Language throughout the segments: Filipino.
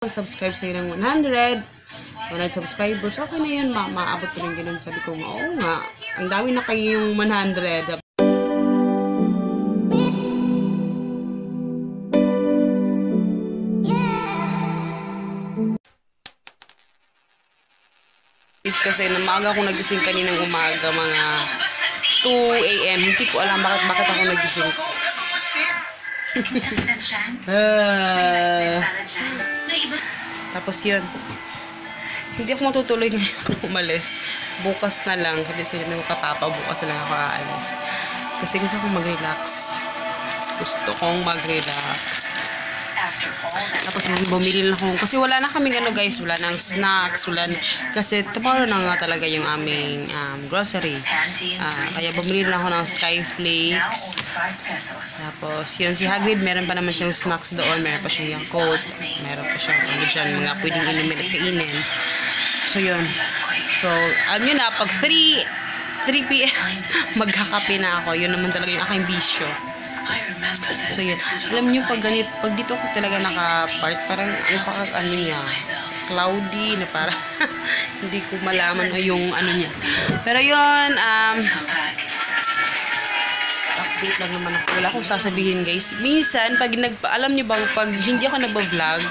Mag-subscribe sa'yo ng 100 subscribers, okay na yun, maabot ko rin ganun. Sabi ko, oo nga, ang dami na kayo yung 100. Kasi maaga akong nagising kaninang umaga, mga 2 AM. Hindi ko alam bakit ako nagising. Tapos yun, hindi ako matutuloy ngayon umalis. Bukas na lang. Sabi sila ng kapapa, bukas na lang ako aalis. Kasi gusto kong mag-relax. Tapos bumili lang ako. Kasi wala na kaming guys, wala nang snacks, kasi tomorrow na nga talaga yung aming grocery. Kaya bumili lang ako ng Skyflakes. Tapos yun, si Hagrid meron pa naman siyang snacks doon. Meron pa siyang Yakult. Meron pa siyang mga pwedeng inimit at kainin. So yun. So, yun na, pag 3 PM, magkakape na ako. Yun naman talaga yung aking bisyo. So yun, alam nyo pag dito ako talaga naka-part, parang niya, cloudy na parang hindi ko malaman yung niya. Pero yun, update lang naman ako. Wala akong sasabihin guys. Minsan, alam nyo bang, pag hindi ako nag-vlog,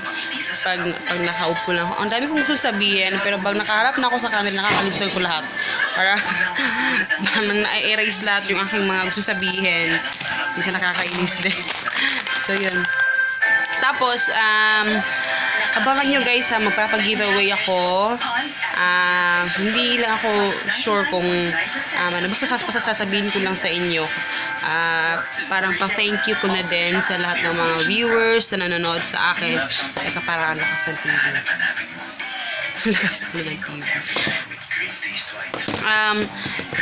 pag nakaupo lang ako, ang dami kong gusto sabihin, pero pag nakaharap na ako sa camera, nakakalimutan ko lahat. Para na-erase lahat yung aking mga gusto sabihin. Hindi siya nakakainis din. So, yun. Tapos, abangan nyo guys, magpapag-giveaway ako. Hindi lang ako sure kung basta sasabihin ko lang sa inyo. Parang pa-thank you ko na din sa lahat ng mga viewers na nanonood sa akin. Saka parang lakas ng TV. Lakas ko ng TV.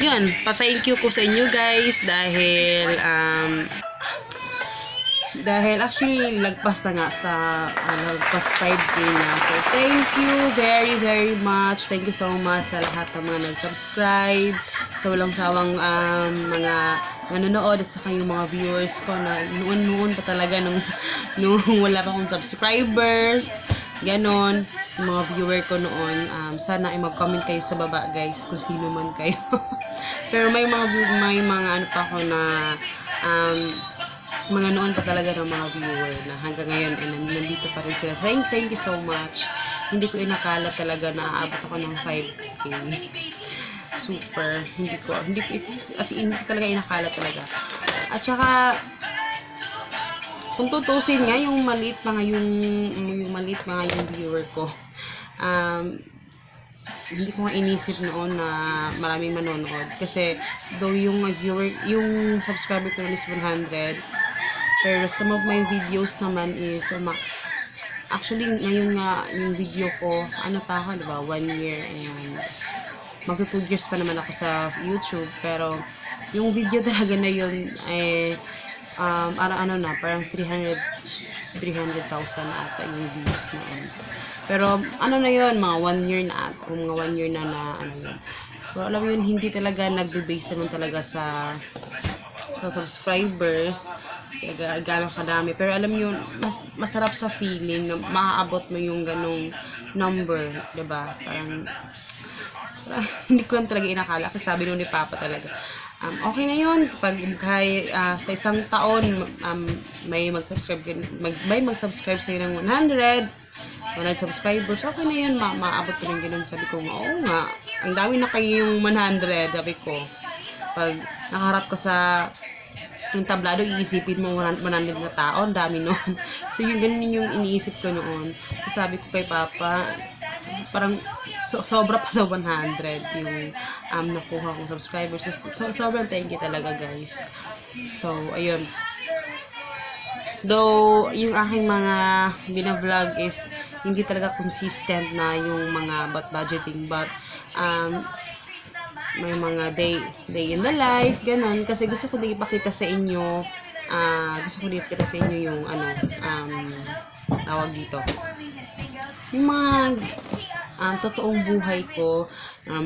Yun, pa-thank you ko sa inyo guys dahil actually lagpas na nga sa lagpas 5K na. So thank you very very much. Thank you so much sa lahat ng mga nag-subscribe, sa walang sawang mga nanonood at saka yung mga viewers ko na noon pa talaga nung wala pa akong subscribers. Ganon, yung mga viewer ko noon, sana ay mag-comment kayo sa baba guys kung sino man kayo. Pero may mga pa ako na mga noon pa talaga ng mga viewer na hanggang ngayon ay nandito pa rin sila. Thank you so much. Hindi ko inakala talaga na aabot ako ng 5K. Super. Hindi ko talaga inakala talaga. At saka kung tutusin nga yung maliit mga yung viewer ko, hindi ko nga inisip noon na maraming manonood kasi though yung subscriber ko is 100, pero some of my videos naman is actually ngayon nga yung video ko pa ako, diba, 1 year and magto 2 years pa naman ako sa YouTube, pero yung video talaga na yun parang 300,000 ata yung views na yun. Pero na yun, mga 1 year na ata, mga 1 year na yun. Pero alam yun, hindi talaga nagbe-base naman talaga sa subscribers, sa gano'ng kadami. Pero alam yun, masarap sa feeling na maaabot mo yung ganong number, diba? Parang hindi ko lang talaga inakala kasi sabi nung ni Papa talaga, okay na yun pag sa isang taon may mag-subscribe sa'yo ng 100 subscribers, okay na yun, maabot ko rin ganun. Sabi ko, oo nga, ang dami na kayo yung 100. Sabi ko, pag nakaharap ka sa yung tablado, iisipin mo 100 na tao, ang dami noon. So yung ganun yung iniisip ko noon. So, sabi ko kay Papa, parang sobra pa sa 100 yung nakuha kong subscribers. So, sobrang thank you talaga guys. So ayun, though yung aking mga bina-vlog is hindi talaga consistent na yung mga budgeting, but may mga day in the life, ganun, kasi gusto ko din ipakita sa inyo yung tawag dito, yung mga totoong buhay ko,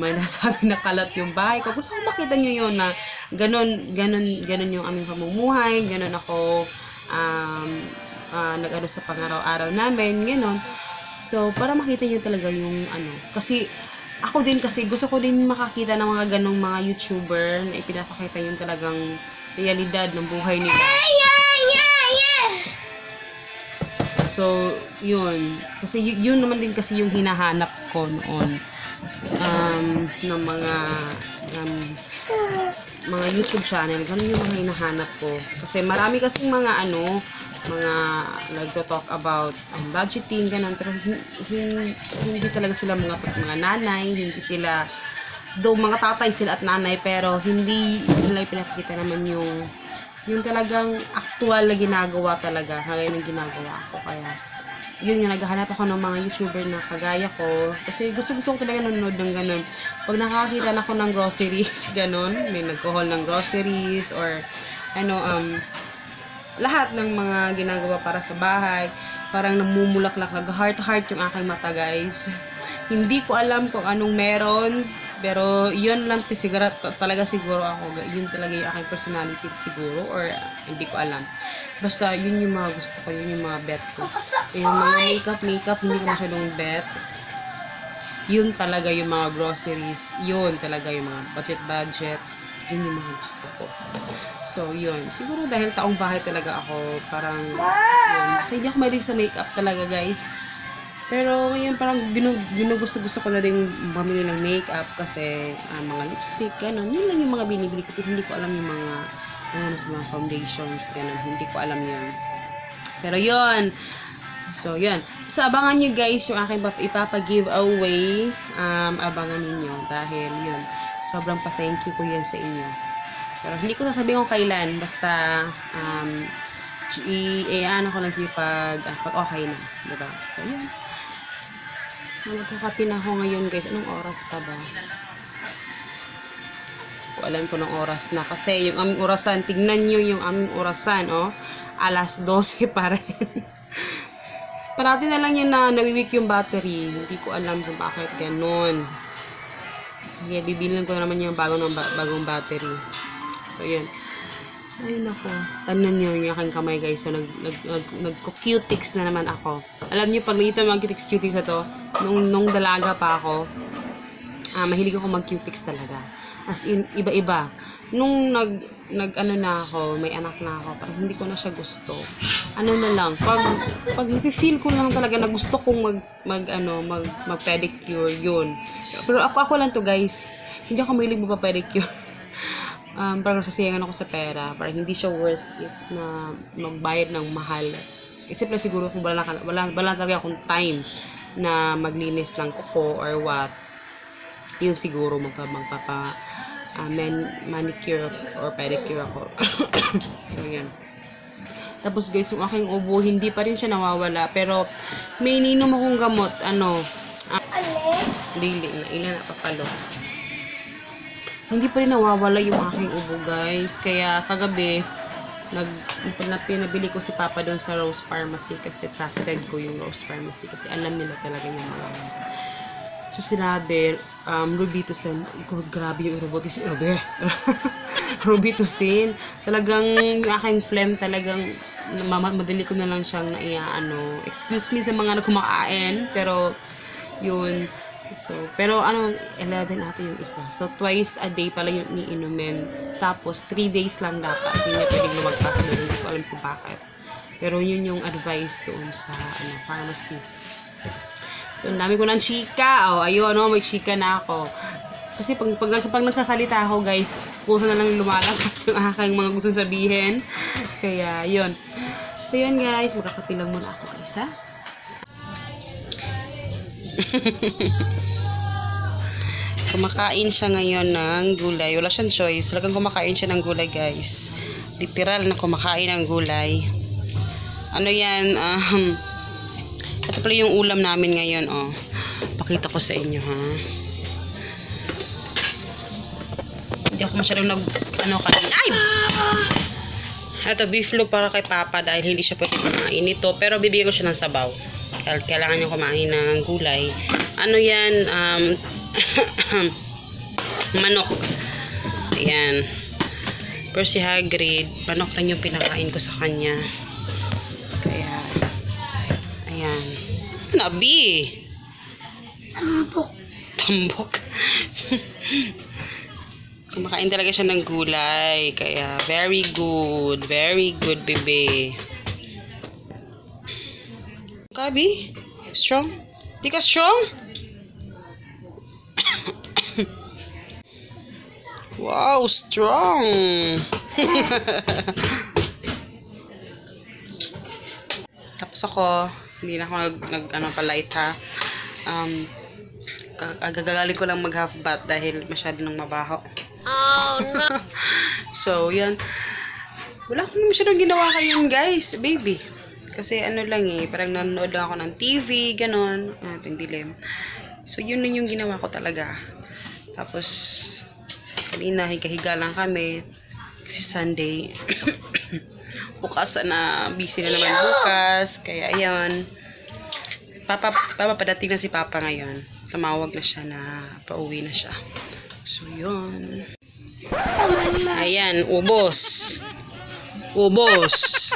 may nasabi na kalat yung bahay ko. Gusto ko makita nyo yun na ganun yung aming pamumuhay, ganun ako nag-ano sa pangaraw-araw namin, ganun. So, para makita nyo talaga yung ano. Kasi, ako din kasi, gusto ko din makakita ng mga ganong mga YouTuber na ipinapakita yung talagang realidad ng buhay nila. So, yun. Kasi yun naman din kasi yung hinahanap ko noon. Ng mga YouTube channel. Ganun yung mga hinahanap ko. Kasi marami kasing mga mga nagto-talk about budgeting, ganun. Pero hindi talaga sila mga nanay. Hindi sila, though mga tatay sila at nanay, pero hindi nila pinakikita naman yung talagang actual na ginagawa talaga, kagaya ng ginagawa ko. Kaya, yun yung naghahanap ako ng mga YouTuber na kagaya ko. Kasi gusto ko talaga nanonood ng ganun. Pag nakakita na ako ng groceries, ganun, may nagko-haul ng groceries, or, lahat ng mga ginagawa para sa bahay, parang namumulaklak, nag-heart-heart yung aking mata, guys. Hindi ko alam kung anong meron, pero yun lang talaga siguro ako. Yun talaga yung aking personality siguro, or hindi ko alam. Basta yun yung mga gusto ko, yun yung mga bet ko. Yung mga makeup, hindi ko masyadong bet. Yun talaga yung mga groceries, yun talaga yung mga budget. Yun yung mga gusto ko. So, yun. Siguro dahil taong bahay talaga ako, parang, yun. So, hindi ako mahilig sa makeup talaga, guys. Pero ngayon parang gusto ko na rin bumili ng makeup kasi mga lipstick, gano'n. Yun lang yung mga binibili ko. Pero hindi ko alam yung mga sa mga foundations, gano'n. Hindi ko alam yun. Pero yun. So, yun. So, abangan nyo guys yung aking ipapa-giveaway. Abangan ninyo dahil yun. Sobrang pa-thank you ko yun sa inyo. Pero hindi ko sasabihin kung kailan. Basta ano ko lang siya pag okay na. Diba? So, yun. So, magkakape na ako ngayon, guys. Anong oras pa ba? Alam ko ng oras na. Kasi yung aming orasan, tignan nyo yung aming orasan, oh. Alas 12 pa rin. Parati na lang yun na nawiwik yung battery. Hindi ko alam kung bakit ganun. Kaya bibilin ko naman yung bagong battery. So, yun. Ay, nako. Tanan nyo yung aking kamay, guys. So, nagko-cutics na naman ako. Alam nyo, pag nakita mga cutics na to, nung dalaga pa ako, mahilig ako mag-cutics talaga. As in, iba-iba. Nung nag-ano na ako, may anak na ako, parang hindi ko na siya gusto. Ano na lang, pag feel ko lang talaga na gusto kong mag-pedicure, yun. Pero ako lang to, guys. Hindi ako mahilig magpa-pedicure. Parang sasayangan ako sa pera, parang hindi siya worth it na magbayad ng mahal. Isip na siguro kung wala talaga akong time na maglinis ng kuko or what, yun siguro manicure or pedicure ako. So yan. Tapos guys, yung aking ubo hindi pa rin siya nawawala, pero may ininom akong gamot, ilan na papalo. Hindi pa rin nawawala yung aking ubo, guys. Kaya kagabi, pinabili ko si Papa doon sa Rose Pharmacy kasi trusted ko yung Rose Pharmacy kasi alam nila talaga yung mga. So sinabi, Robitussin. Grabe yung Robitussin. Robitussin. Talagang yung aking phlegm talagang madali ko na lang siyang excuse me sa mga kumakain, pero yun. So, pero 11 ata yung isa. So, twice a day pala yung iniinumin. Tapos, 3 days lang dapat. Hindi na pwedeng lumagpas na. Hindi ko alam kung bakit. Pero yun yung advice doon sa pharmacy. So, ang dami ko ng chika. Ayun, may chika na ako. Kasi pag nagsasalita ako, guys, puso na lang lumalabas yung aking mga gusto sabihin. Kaya, yun. So, yun, guys. Magkakapilang muna ako, guys, ha? Kumakain siya ngayon ng gulay. Wala siyang choice. Talagang kumakain siya ng gulay, guys. Literal na kumakain ng gulay. Ano yan? Ito pala yung ulam namin ngayon, oh. Pakita ko sa inyo, ha. Hindi ako masyadong kanina. Ay! Ito, beef loaf para kay Papa dahil hindi siya pwede kumain ito. Pero bibigyan ko siya ng sabaw. Kailangan niya kumain ng gulay. Ano yan? Manok. Ayan. Pero si Hagrid, manok lang yung pinakain ko sa kanya. Kaya, ayan. Nabi. Tambok. Tambok. Kumakain talaga siya ng gulay. Kaya, very good. Very good, bebe. Gabi? Strong? Di ka strong? Wow, strong. Tapos ako, hindi na ako palait ha. Gagaling ko lang mag half bath dahil masyado nang mabaho. Oh, no. So, yan. Wala akong masyadong ginawa kayo guys, baby. Kasi ano lang parang nanonood lang ako ng TV, ganon. Ating dilim. So, yun na yung ginawa ko talaga. Tapos, kanina, higa-higa lang kami. Kasi Sunday. Bukas na, busy na naman bukas. Kaya, ayan. Padating na si Papa ngayon. Tumawag na siya na pauwi na siya. So, yun. Ayan, ubos. Ubos.